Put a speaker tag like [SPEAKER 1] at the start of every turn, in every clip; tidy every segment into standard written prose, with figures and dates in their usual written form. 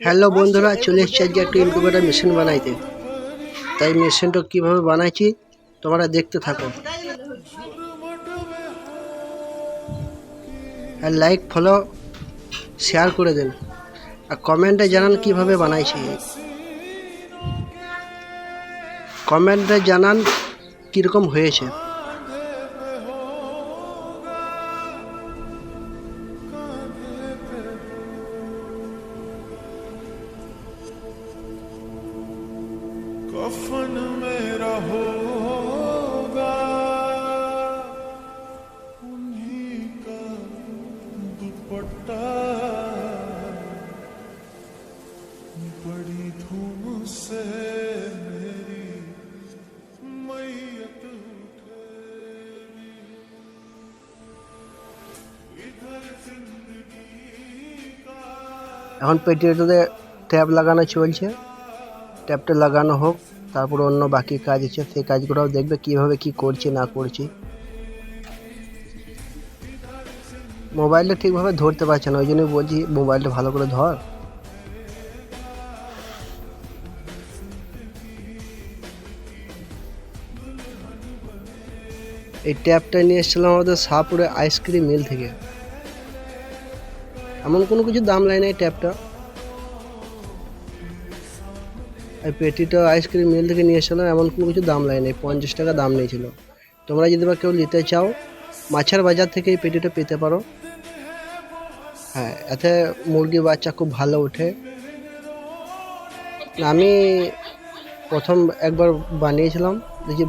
[SPEAKER 1] Hello বন্ধুরা, চলে এসেছি আজকে একটা ইনকিউবেটর মেশিন বানাইতে। তাই মেশিনটা কিভাবে বানাইছি তোমরা দেখতে থাকো, আর লাইক ফলো শেয়ার করে দেন, আর কমেন্টে জানান কিভাবে বানাইছি। কমেন্টে জানান কীরকম হয়েছে।
[SPEAKER 2] कफन मेरा होगा उन्हीं का दुपट्टा, बड़ी धूम से मेरी मैयत उठेगी, इधर जिंदगी का
[SPEAKER 1] এখন পেটিতে ট্যাব লাগানো চলছে। ট্যাবটা লাগানো হোক, তারপর অন্য বাকি কাজ আছে, সেই কাজগুলোও দেখবে কিভাবে কি করছি না করছি। মোবাইলটা ঠিকভাবে ধরতে পারছে না, ওই জন্যই বলছি মোবাইলটা ভালো করে ধর। এই ট্যাবটা নিয়ে এসেছিলাম আমাদের শাহপুরে আইসক্রিম মিল থেকে। এমন কোনো কিছু দাম লাগে না এই ট্যাবটা। এই পেটিটা আইসক্রিম মিল থেকে নিয়ে এসেছিলাম, এমন কোনো কিছু দাম লাগে না, 50 টাকা দাম নিয়েছিল। তোমরা যদি বা কেউ নিতে চাও, মাছের বাজার থেকে এই পেটিটা পেতে পারো। হ্যাঁ, এতে মুরগি বাচ্চা খুব ভালো ওঠে। আমি প্রথম একবার বানিয়েছিলাম, দেখি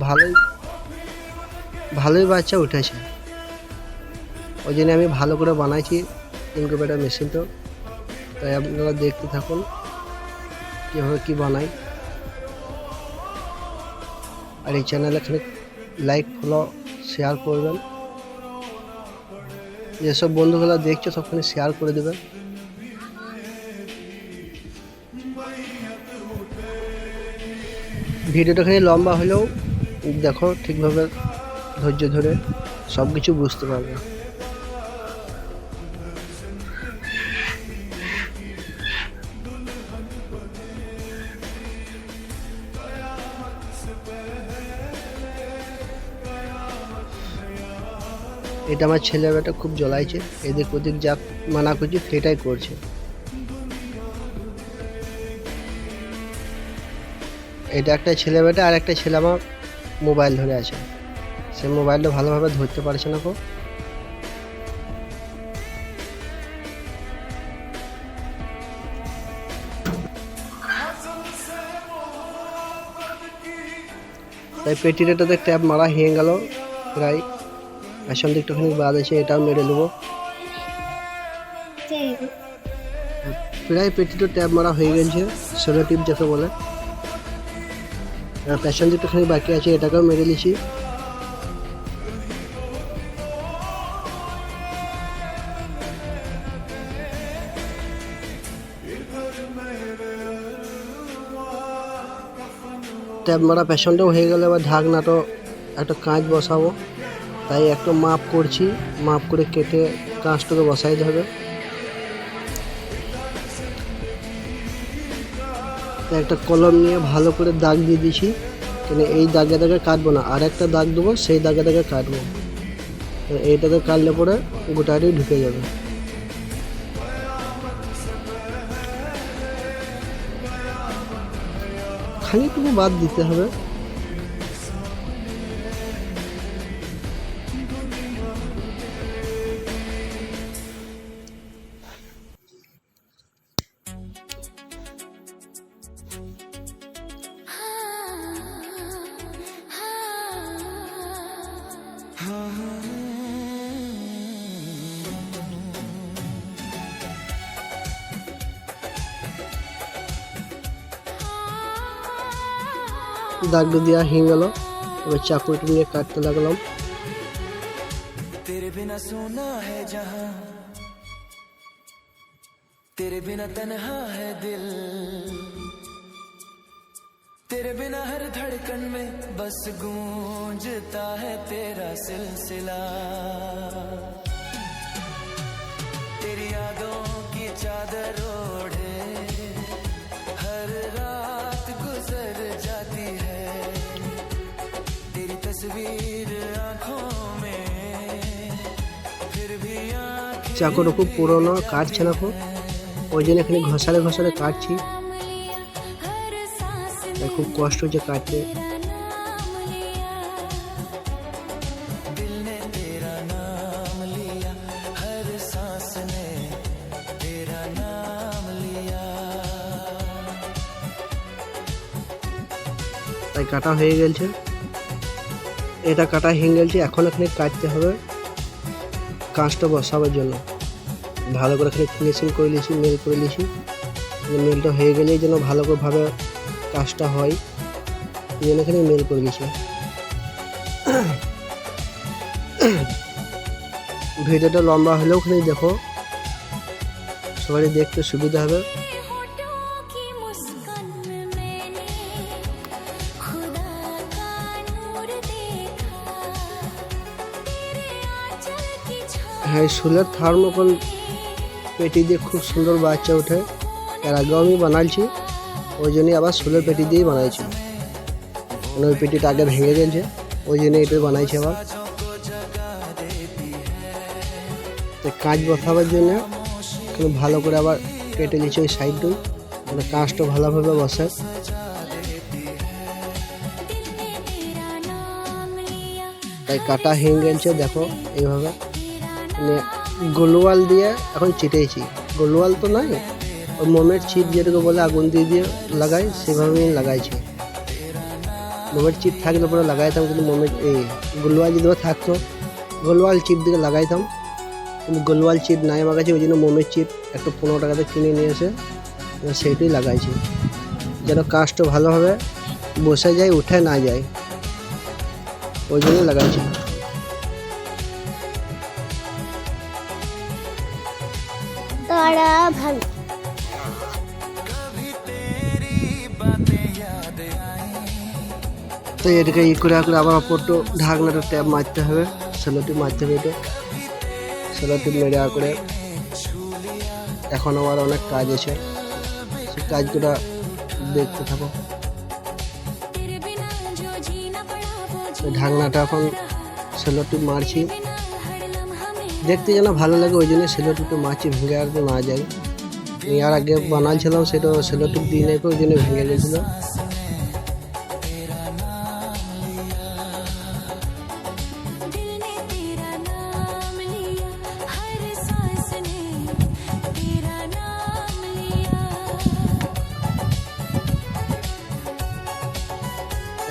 [SPEAKER 1] ভালোই বাচ্চা উঠেছে। ওই জন্য আমি ভালো করে বানাইছি ইনকিউবেটর মেশিনটা। তাই আপনারা দেখতে থাকুন কীভাবে কী বানাই। আর এই চ্যানেলে খালি লাইক ফলো শেয়ার করবেন। যেসব বন্ধুগুলো দেখছো সবখানে শেয়ার করে দেবেন। ভিডিওটা খালি লম্বা হলেও দেখো, ঠিকভাবে ধৈর্য ধরে সব কিছু বুঝতে পারবে। এটা আমার ছেলে বেটা খুব জ্বলাইছে, এদিক ওদিক যা মানা করছি সেটাই করছে। এটা একটা ছেলে বেটা, আর একটা ছেলে আমার মোবাইল ধরে আছে, সে মোবাইলটা ভালোভাবে ধরতে পারছে না। তাই পেটিটাতে ট্যাপ মারা হয়ে গেল প্রায়। পেছন দিকটাখানি বাদ আছে, এটাও মেরে নেবো। প্রায় পেটিটা ট্যাপ মারা হয়ে গেছে, সেলো টিপ যাকে বলে। পেছন দিকটাখানি বাকি আছে, এটাকেও মেরে নিছি। ট্যাপ মারা পেছনটাও হয়ে গেলে এবার ঢাকনাটা একটা কাঁচ বসাবো। তাই একটু মাপ করছি, মাপ করে কেটে কাঁচটাকে বসাইতে হবে। একটা কলম নিয়ে ভালো করে দাগ দিয়ে দিছি, কেন এই দাগে দাগে কাটবো না, আর একটা দাগ দেবো, সেই দাগে দাগে কাটবো। এইটাতে কাটলে পরে গোটাটাই ঢুকে যাবে। খানিকটুকু বাদ দিতে হবে। দাগ দেওয়া হয়ে গেল, এবার চাকুটা নিয়ে কাটতে লাগলাম।
[SPEAKER 3] तेरे बिना सोना है जहां, तेरे बिना तन्हा है दिल, तेरे बिना हर धड़कन में बस गूंजता है तेरा सिलसिला। तेरी यादों की चादर ओढ़े
[SPEAKER 1] চাকুটা খুব পুরোনো, কাটছে না খুব, ওই জন্য এখানে ঘষালে ঘষালে কাটছি। তাই খুব কষ্ট হচ্ছে কাটতে।
[SPEAKER 3] दिल ने तेरा नाम लिया, हर सांस ने तेरा नाम लिया।
[SPEAKER 1] তাই কাটা হয়ে গেছে, এটা কাটা হয়ে গেছে। এখন এখানে কাটতে হবে কাঁচটা বসাবার জন্য। ভালো করে এখানে ফিনিশিং করে নিয়েছি, মেল করে নিয়েছি। মেলটা হয়ে গেলেই যেন ভালো করে ভাবে কাজটা হয়, এই জন্য এখানে মেল করে দিয়েছি। ভিডিওটা লম্বা হলেও ওখানে দেখো, সবাই দেখতে সুবিধা হবে।
[SPEAKER 4] होठों की मुस्कान में मैंने खुदा का नूर देखा, तेरे आंचल की छाँव
[SPEAKER 1] হ্যাঁ, এই সুলের থার্মোকল পেটি দিয়ে খুব সুন্দর বাচ্চা ওঠে। এর আগেও আমি বানাইছি, ওই জন্যই আবার সুলের পেটি দিয়েই বানাইছি। মানে ওই পেটিটা আগে ভেঙে গেছে, ওই জন্য এটাই বানাইছি আবার। তো কাঁচ বসাবার জন্য এখানে ভালো করে আবার কেটে নিচ্ছি ওই সাইডটাই, মানে কাঁচটা ভালোভাবে বসে।
[SPEAKER 4] दिल ने तेरा नाम लिया,
[SPEAKER 1] তাই কাটা হয়ে গেছে দেখো এইভাবে। মানে গোলওয়াল দিয়ে এখন চিটেছি, গোলওয়াল তো নয়, ওই মোমের চিপ যেটাকে বলে আগুন দিয়ে দিয়ে লাগাই, সেভাবেই লাগাইছি। মোমের চিপ থাকলে পরে লাগাইতাম, কিন্তু মোমের এই গোলওয়াল যদি থাকতো গোলওয়াল চিপ দিকে লাগাইতাম, কিন্তু গোলওয়াল চিপ নাই আমার কাছে, ওই জন্য মোমের চিপ একটু 15 টাকাতে কিনে নিয়ে এসে সেইটাই লাগাইছি, যেন কাজটা ভালোভাবে বসে যায়, উঠে না যায়, ওই জন্যই লাগাইছি।
[SPEAKER 4] तारा भल
[SPEAKER 1] তো এটাকে করে আবার অপরটো ঢাকনাটা ট্যাপ মারতে হবে, সেলোটি মারতে হবে। এটা সেলোটি মেরে করে এখন আমার অনেক কাজ আছে, সেই কাজগুলো দেখতে থাকো।
[SPEAKER 4] तेरे बिना जो जीना पड़ा वो
[SPEAKER 1] তো ঢাকনাটা এখন সেলোটি মারছি,
[SPEAKER 4] जीना हर लम्हा में
[SPEAKER 1] দেখতে যেন ভালো লাগে, ওই জন্য সেলোটিটা মারছি, ভেঙে আর না যায়। আমি আর আগে বানাচ্ছিলাম, সেটা সেলোটি দিয়ে নেই, ওই জন্য ভেঙে গেছিলো।
[SPEAKER 4] दिल ने तेरा नाम लिया, हर सांस ने तेरा नाम लिया।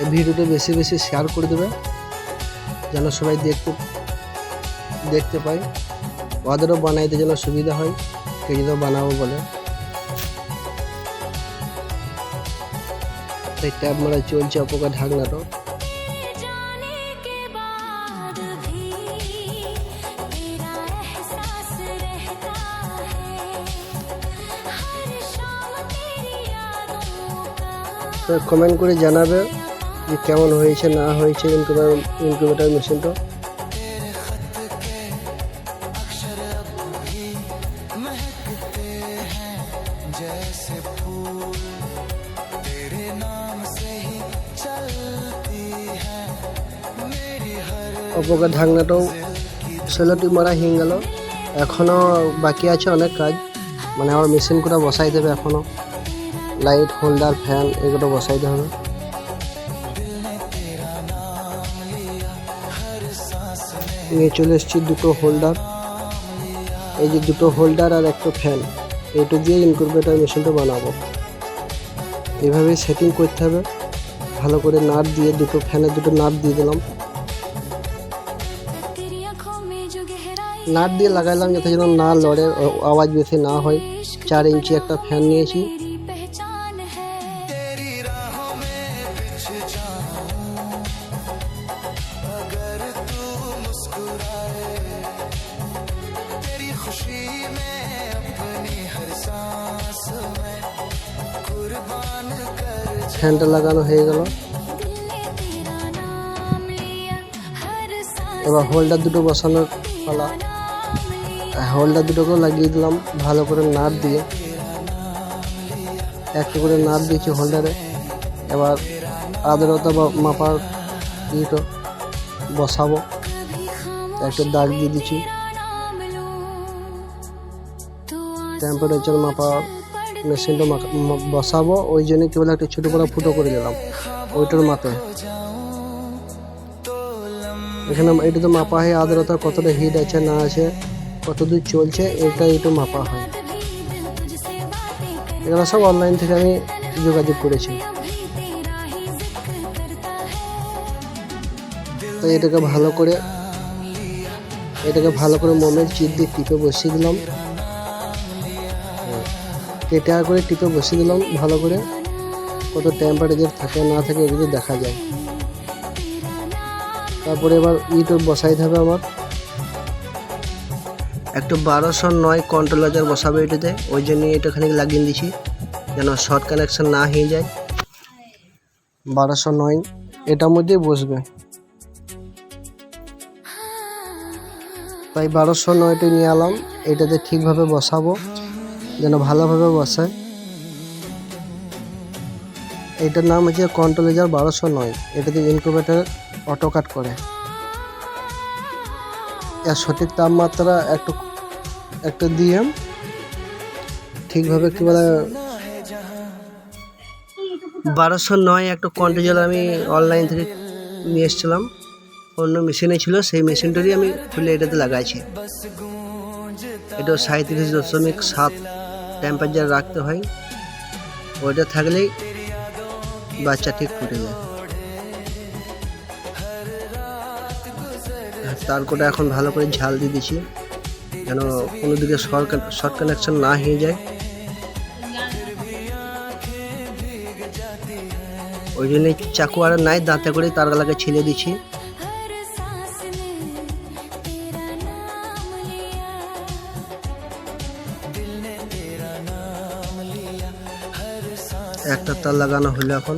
[SPEAKER 1] এই ভিডিওটা বেশি বেশি শেয়ার করে দেবে, যেন সবাই দেখতে পায়, ওদেরও বানাইতে যেন সুবিধা হয়, কেউ যদি বানাবো বলে। তাই ট্যাব মারা চলছে অপকার ঢাকনাটা।
[SPEAKER 4] जाने के बाद भी तेरा एहसास रहता है, हर शाम तेरी यादों का
[SPEAKER 1] তো কমেন্ট করে জানাবে যে কেমন হয়েছে না হয়েছে ইনকিউবেটর মেশিনটা।
[SPEAKER 3] महकते हैं जैसे फूल, तेरे नाम से ही चलती है मेरी हर
[SPEAKER 1] অপকার ঢাকনাটাও সেলোটি মারা হয়ে গেল। এখনও বাকি আছে অনেক কাজ, মানে আমার মেশিনগুলো বসাই দেবে এখনও, লাইট হোল্ডার ফ্যান এগুলো বসাইতে হবে। নিয়ে চলে এসেছি দুটো হোল্ডার, এই যে দুটো হোল্ডার আর একটা ফ্যান, এইটা দিয়ে ইনকিউবেটর মেশিনটা বানাবো। এইভাবে সেটিং করতে হবে, ভালো করে নাট দিয়ে দুটো ফ্যানের দুটো নাট দিয়ে দিলাম,
[SPEAKER 4] तेरी आंखों में जो गहराई
[SPEAKER 1] নাট দিয়ে লাগাইলাম যাতে যেন না লড়ে, আওয়াজ বেশি না হয়। 4 ইঞ্চি একটা ফ্যান নিয়েছি,
[SPEAKER 4] तेरी पहचान है,
[SPEAKER 3] तेरी राहों में बिछ जाऊं, अगर तू मुस्कुराए तेरी खुशी में अपनी हर सांस में कुर्बान कर
[SPEAKER 1] ফ্যানটা লাগানো হয়ে গেল।
[SPEAKER 4] दिल ने तेरा नाम लिया, हर सांस
[SPEAKER 1] এবার হোল্ডার দুটো বসানোর পালা।
[SPEAKER 4] नाम लिया।
[SPEAKER 1] হোল্ডার দুটোকেও লাগিয়ে দিলাম ভালো করে নাট দিয়ে, একটা করে নাট দিয়েছি হোল্ডারে। এবার আর্দ্রতা বা মাপার ইটো বসাবো,
[SPEAKER 4] कभी खामोश
[SPEAKER 1] একটা দাগ দিয়ে দিচ্ছি।
[SPEAKER 4] तेरा नाम लूं,
[SPEAKER 1] টেম্পারেচার মাপার মেশিনটা বসাবো, ওই জন্য কেবল একটা ছোটো করে ফুটো করে দিলাম ওইটার মাপে। এখানে এটা তো মাপা হয় আর্দ্রতা কতটা হিট আছে না আছে, কত দূর চলছে, এটা একটু মাপা হয়। এগুলো সব অনলাইন থেকে আমি যোগাযোগ করেছি। তো এটাকে ভালো করে মোমের চিপ দিয়ে টিপে বসিয়ে দিলাম, কেটে করে টিপে বসিয়ে দিলাম ভালো করে। কত টেম্পারেচার থাকে না থাকে এগুলো দেখা যায়। তারপরে এবার ইউটিউব বসাইতে হবে আমার। একটু 1209 কন্ট্রোলার বসাবে এটাতে, ওই জন্য এটা খানিক লাগিয়ে দিচ্ছি যেন শর্ট কানেকশন না হয়ে যায়। 1209 এটার মধ্যে বসবে, তাই 1209টা নিয়ে এলাম। এটাতে ঠিকভাবে বসাবো যেন ভালোভাবে বসায়। এটার নাম হচ্ছে কন্ট্রোলার 1209। এটাতে ইনকিউবেটর অটো কাট করে। এর সঠিক তাপমাত্রা একটা দিয়ে ঠিকভাবে কি বলে 1209 একটা কন্ট্রোলার আমি অনলাইন থেকে নিয়ে এসেছিলাম, অন্য মেশিনে ছিল, সেই মেশিনটারই আমি খুলে এটাতে লাগাইছি। এটা 37.7 টেম্পারেচার রাখতে হয়, ওইটা থাকলেই বাচ্চা ঠিক ফুটে যায়। তারপরে এখন ভালো করে ঝাল দিয়ে দিচ্ছি যেন কোনো দিকে শর্ট কানেকশন না হয়ে যায়। ওই জন্যই চাকু আর নাই, দাঁতে করে তারগুলোকে ছিলে দিচ্ছি। একটা তার লাগানো হলো এখন।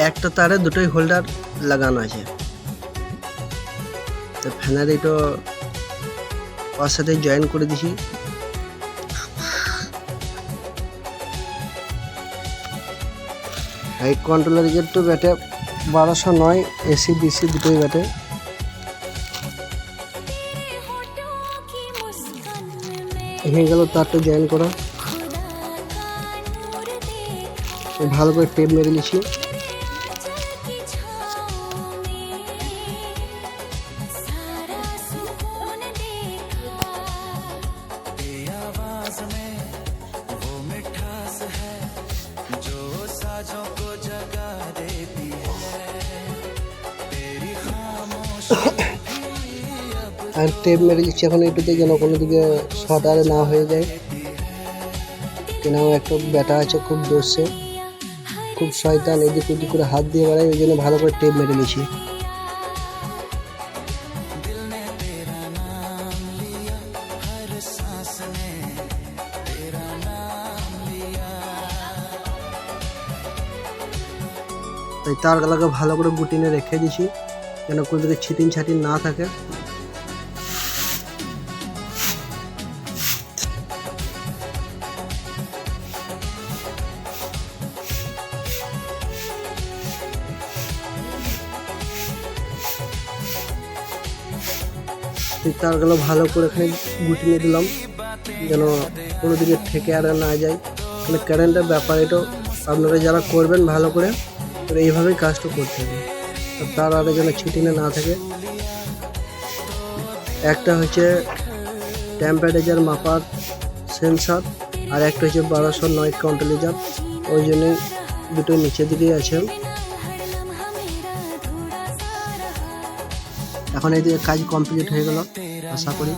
[SPEAKER 1] একটা তারে দুটোই হোল্ডার লাগানো আছে। তো ফ্যানের এটা ওর সাথে জয়েন করে দিছি। এই কন্ট্রোলার তো ব্যাটে 1209 এসি ডিসি দুটোই ব্যাটে। হয়ে গেল তারটা জয়েন করা। ভালো করে টেপ মেরে নিচ্ছি। আর টেপ মেরে দিচ্ছি এখন একটুতে যেন কোনো দিকে শর্ট আর না হয়ে যায়। কেন একটা ব্যাটা আছে খুব দোষে, খুব শয়তান, এদিক ওদিক করে হাত দিয়ে বেড়ায়, ওই জন্য ভালো করে টেপ মেরে নিচ্ছি। তাই তারগুলোকে ভালো করে গুটিনে রেখে দিছি যেন কোনো দিকে ছিটিন ছাটিন না থাকে। তারগুলো ভালো করে এখানে গুটিয়ে দিলাম যেন কোনো দিকে ঠেকে আর না যায়। মানে কারেন্টের ব্যাপার, এটা আপনারা যারা করবেন ভালো করে এইভাবেই কাজটা করতে হবে, তার আগে যেন ছিটিনে না থাকে। একটা হচ্ছে টেম্পারেচার মাপার সেন্সার আর একটা হচ্ছে 1209 কন্ট্রোলার, ওই জন্যই দুটো নিচের দিকেই আছে। এখন এইদিকে কাজ কমপ্লিট হয়ে গেল আশা করি।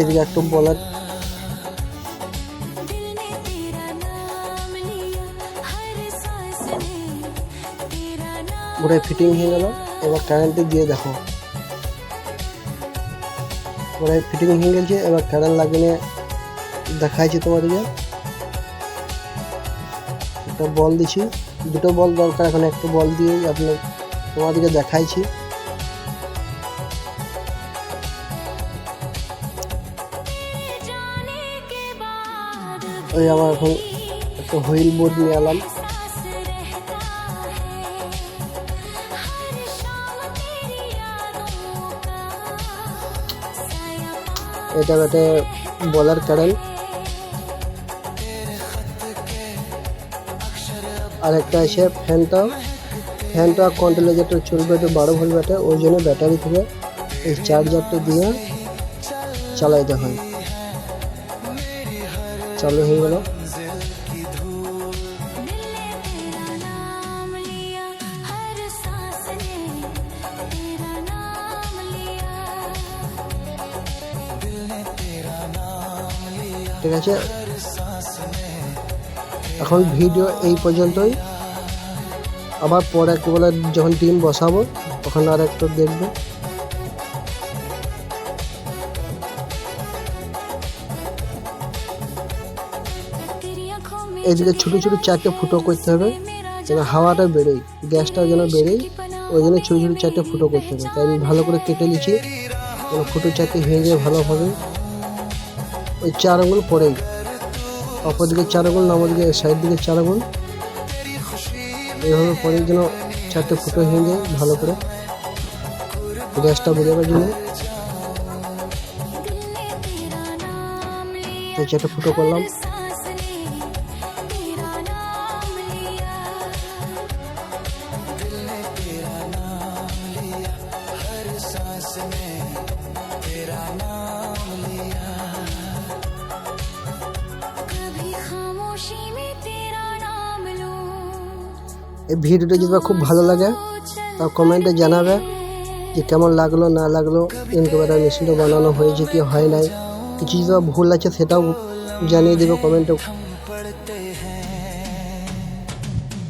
[SPEAKER 1] এদিকে একটু বলার পুরো ফিটিং হয়ে গেল। এবার কারেন্টে দিয়ে দেখো, পুরো ফিটিং হয়ে গেছে। এবার কারেন্ট লাগিয়ে দেখাইছি তোমাদেরকে। একটা বল দিছি, দুটো বল দরকার, এখন একটা বল দিয়েই তোমাদেরকে দেখাইছি। ওই আমার এখন একটা হুইল বোর্ড নিয়ে এলাম।
[SPEAKER 4] सांस रहता है हर शाम तेरी यादों का साया
[SPEAKER 1] এটা একটা বলার কারণ। আর একটা আছে ফ্যানটা কন্ট্রোলার চলবে, তো 12 ভোল্ট ব্যাটারি, ওই জন্য ব্যাটারি থেকে এই চার্জারটা দিয়ে চালাইতে হয়। চালু হয়ে গেল।
[SPEAKER 4] नाम लिया हर सांस ने तेरा नाम लिया
[SPEAKER 1] ঠিক আছে, এখন ভিডিও এই পর্যন্তই। আবার পরে একেবারে যখন ডিম বসাবো তখন আর একটু দেখবে।
[SPEAKER 4] तेरी आंखों में
[SPEAKER 1] এইদিকে ছোট ছোট 4টে ফুটো করতে হবে, যেন হাওয়াটা বেরোয়, গ্যাসটা যেন বেরোয়, ওই জন্য ছোট ছোট 4টে ফুটো করতে হবে। তাই আমি ভালো করে কেটে নিচ্ছি, যেন ফুটো 4টে হয়ে যায় ভালোভাবে। ওই 4 আঙুল পরেই, অপর দিকে 4 আঙুল, আমার দিকে সাইড দিকে 4 আঙুল, এইভাবে পরে যেন 4টে ফুটো হয়ে যায় ভালো করে, গ্যাসটা বেরোবার জন্য।
[SPEAKER 4] तेरा नाम लिया
[SPEAKER 1] এই 4টে ফুটো করলাম।
[SPEAKER 4] सांस ने तेरा नाम लिया कभी खामोशी में तेरा नाम लूं
[SPEAKER 1] এই ভিডিওটা যদি খুব ভালো লাগে তা কমেন্টে জানাবে যে কেমন লাগলো না লাগলো, ইনকিউবেটর মেশিনটা বানানো হয়েছে কি হয় নাই। কিছু যদি ভুল আছে সেটাও জানিয়ে দেবে কমেন্টে।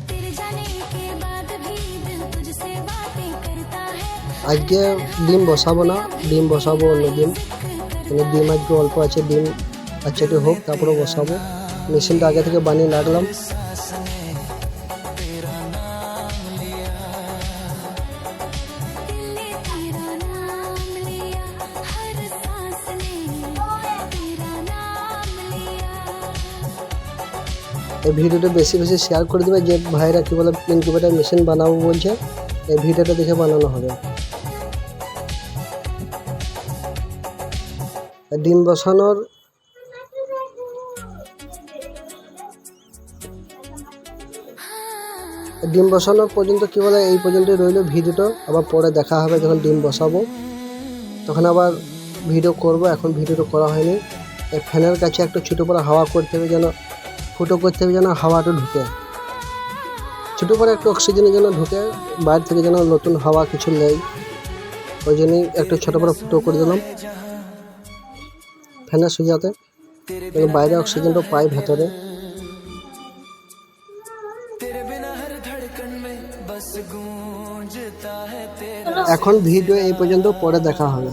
[SPEAKER 4] तेरे जाने के बाद भी दिल तुझसे बातें करता है
[SPEAKER 1] আজকে ডিম বসাবো না, ডিম বসাবো অন্য দিন। মানে ডিম আজকে অল্প আছে, ডিম বাচ্চাটি হোক তারপরে বসাবো। মেশিনটা আগে থেকে বানিয়ে রাখলাম।
[SPEAKER 4] दिल ने तेरा नाम लिया हर सांस ने तेरा नाम लिया
[SPEAKER 1] এই ভিডিওটা বেশি বেশি শেয়ার করে দেবে, যে ভাইরা কী বলে ইনকিউবেটর মেশিন বানাবো বলছে, এই ভিডিওটা দেখে বানানো হবে। আর ডিম বসানোর পর্যন্ত কী বলে এই পর্যন্তই রইলো ভিডিওটা। আবার পরে দেখা হবে যখন ডিম বসাবো, তখন আবার ভিডিও করব। এখন ভিডিওটা করা হয়নি। এই ফ্যানের কাছে একটা ছোটো করে হাওয়া করতে হবে, যেন ফুটো করতে হবে, যেন হাওয়াটা ঢুকে, ছোটো করে একটা অক্সিজেনের যেন ঢুকে, বাইরে থেকে যেন নতুন হাওয়া কিছু নেই। ওই জন্যই একটা ছোটো করে ফুটো করে দিলাম ফ্যানের সুজাতে, যেন বাইরে অক্সিজেনটা পাই ভেতরে।
[SPEAKER 3] तेरे बिना हर धड़कन में बस गूंजता है तेरा
[SPEAKER 1] এখন ভিডিও এই পর্যন্ত, পরে দেখা হবে।